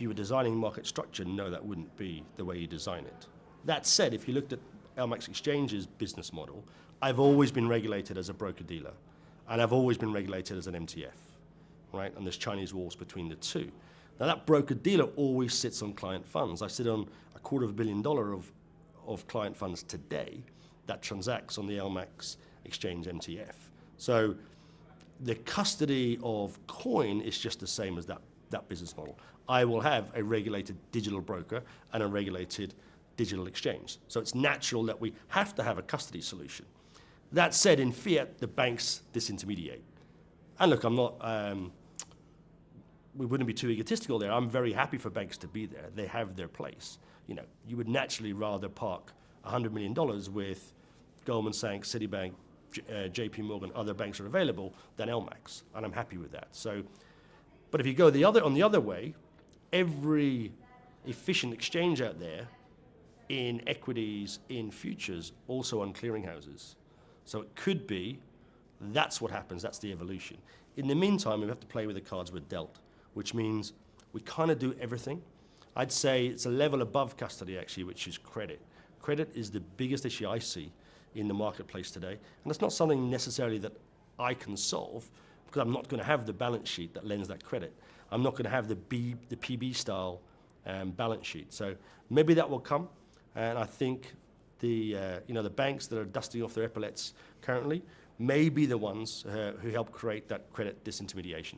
you were designing market structure, no, that wouldn't be the way you design it. That said, if you looked at LMAX Exchange's business model, I've always been regulated as a broker-dealer, and I've always been regulated as an MTF, right? And there's Chinese walls between the two. Now that broker-dealer always sits on client funds. I sit on $250 million of client funds today that transacts on the LMAX Exchange MTF. So the custody of coin is just the same as that business model. I will have a regulated digital broker and a regulated digital exchange. So it's natural that we have to have a custody solution. That said, in fiat, the banks disintermediate. And look, I'm not, we wouldn't be too egotistical there. I'm very happy for banks to be there. They have their place. You know, you would naturally rather park $100 million with Goldman Sachs, Citibank, JP Morgan, other banks are available than LMAX, and I'm happy with that. So, but if you go on the other way, every efficient exchange out there in equities, in futures, also on clearinghouses. So it could be that's what happens, that's the evolution. In the meantime, we have to play with the cards we're dealt, which means we kind of do everything. I'd say it's a level above custody actually, which is credit. Credit is the biggest issue I see in the marketplace today, and it's not something necessarily that I can solve because I'm not going to have the balance sheet that lends that credit. I'm not going to have the PB style balance sheet. So maybe that will come, and I think the banks that are dusting off their epaulets currently may be the ones who help create that credit disintermediation.